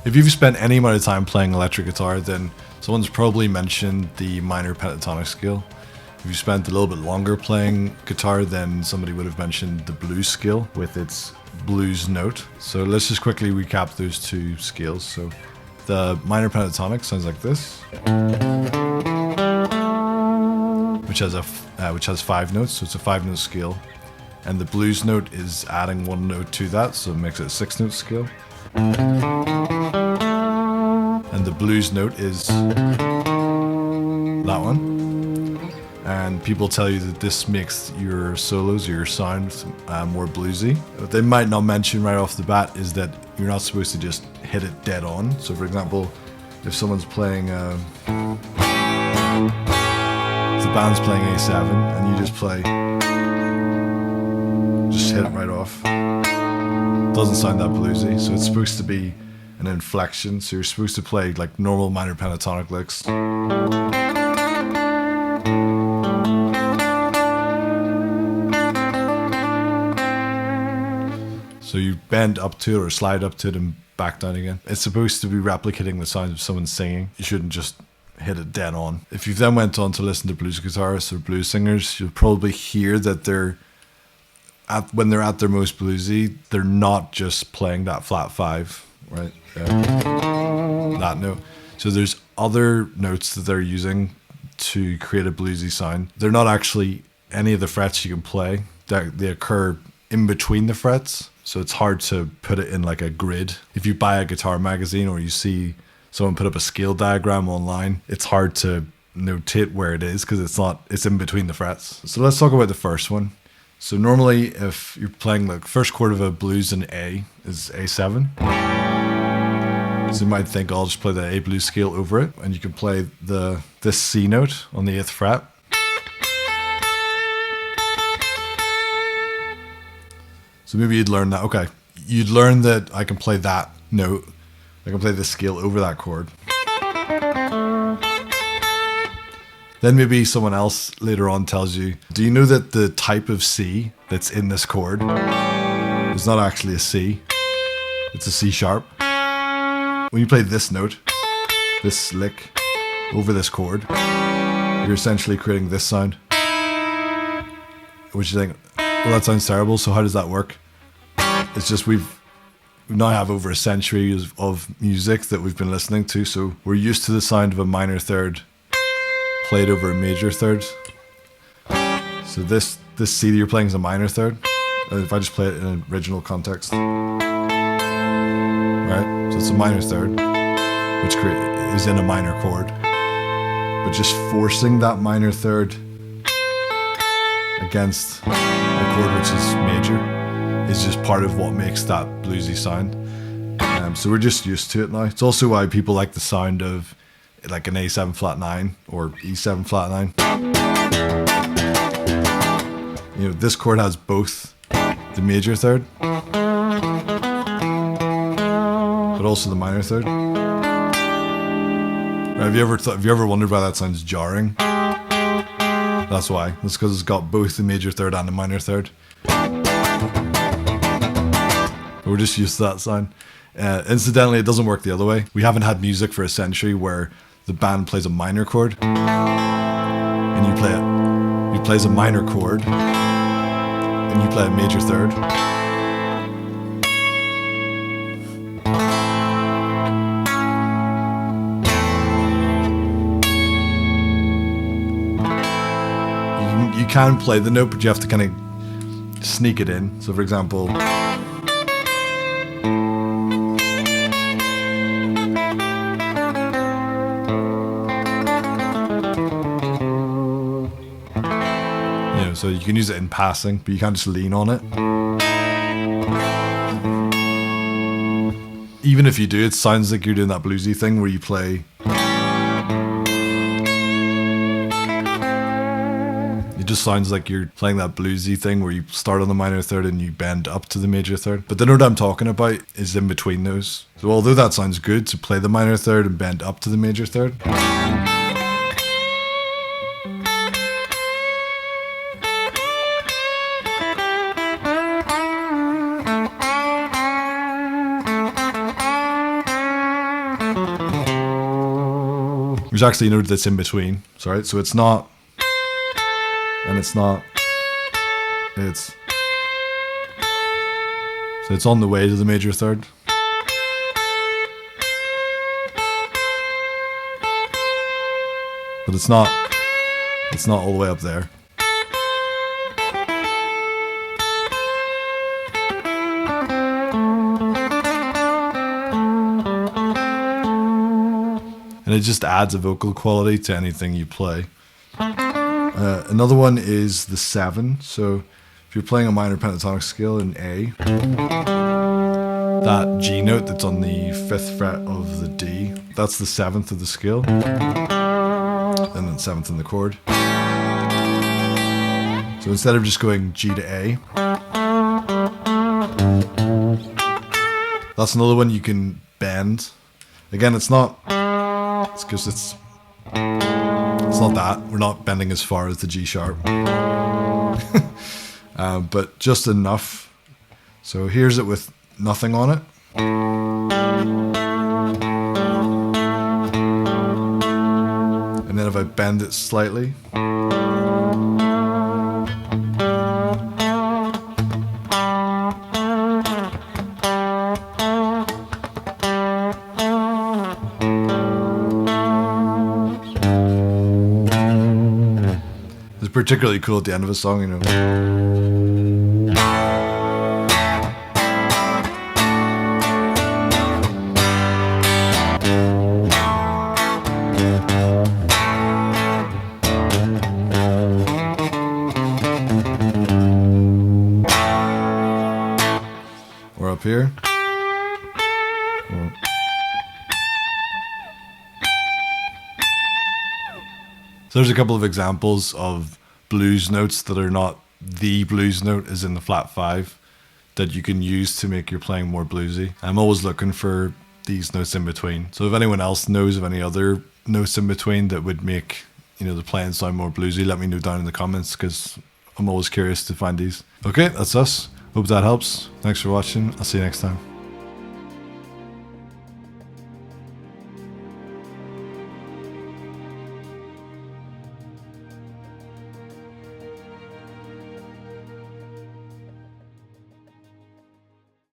If you've spent any amount of time playing electric guitar, then someone's probably mentioned the minor pentatonic scale. If you spent a little bit longer playing guitar, then somebody would have mentioned the blues scale with its blues note. So let's just quickly recap those two scales. So the minor pentatonic sounds like this, which has 5 notes, so it's a 5-note scale. And the blues note is adding 1 note to that, so it makes it a 6-note scale. And the blues note is that one. And people tell you that this makes your solos or your sound more bluesy. What they might not mention right off the bat is that you're not supposed to just hit it dead on. So for example, if someone's playing, if the band's playing A7 and you just hit it right off, it doesn't sound that bluesy. So it's supposed to be an inflection. So you're supposed to play like normal minor pentatonic licks. So you bend up to it or slide up to it and back down again. It's supposed to be replicating the sound of someone singing. You shouldn't just hit it dead on. If you then went on to listen to blues guitarists or blues singers, you'll probably hear that when they're at their most bluesy, they're not just playing that flat 5, right? That note. So there's other notes that they're using to create a bluesy sound. They're not actually any of the frets you can play. They occur in between the frets. So it's hard to put it in like a grid. If you buy a guitar magazine or you see someone put up a scale diagram online, it's hard to notate where it is because it's in between the frets. So let's talk about the first one. So normally if you're playing the first chord of a blues in A is A7. So you might think I'll just play the A blues scale over it, and you can play this C note on the 8th fret. So maybe you'd learn that, okay, you'd learn that I can play that note, I can play this scale over that chord. Then maybe someone else later on tells you, do you know that the type of C that's in this chord is not actually a C, it's a C sharp. When you play this note, this lick, over this chord, you're essentially creating this sound. Which you think, well, that sounds terrible, so how does that work? It's just we now have over a century of music that we've been listening to, so we're used to the sound of a minor third played over a major third. So this C that you're playing is a minor third. If I just play it in an original context, right? So it's a minor third, which is in a minor chord, but just forcing that minor third against a chord which is major is just part of what makes that bluesy sound. So we're just used to it now. It's also why people like the sound of like an A7 flat 9 or E7 flat 9. You know, this chord has both the major third, but also the minor third. Right, have you ever wondered why that sounds jarring? That's why. That's because it's got both the major third and the minor third. We're just used to that sound. Incidentally, it doesn't work the other way. We haven't had music for a century where the band plays a minor chord and you play it. He plays a minor chord and you play a major third. You can play the note, but you have to kind of sneak it in. So for example, so you can use it in passing, but you can't just lean on it. Even if you do, it sounds like you're doing that bluesy thing where you play. It just sounds like you're playing that bluesy thing where you start on the minor third and you bend up to the major third. But the note I'm talking about is in between those. So although that sounds good to play the minor third and bend up to the major third, There's actually a note that's in between. Sorry, so it's not, and it's not, it's, so it's on the way to the major third. But it's not all the way up there. And it just adds a vocal quality to anything you play. Another one is the 7. So if you're playing a minor pentatonic scale in A, that G note that's on the 5th fret of the D, that's the 7th of the scale, and then 7th in the chord. So instead of just going G to A, that's another one you can bend. Again, it's not, it's because it's not that. We're not bending as far as the G sharp. But just enough. So here's it with nothing on it. And then if I bend it slightly, it's particularly cool at the end of a song, you know. Or up here. So there's a couple of examples of blues notes that are not the blues note as in the flat 5 that you can use to make your playing more bluesy. I'm always looking for these notes in between. So if anyone else knows of any other notes in between that would make, you know, the playing sound more bluesy, let me know down in the comments, because I'm always curious to find these. Okay, that's us. Hope that helps. Thanks for watching. I'll see you next time.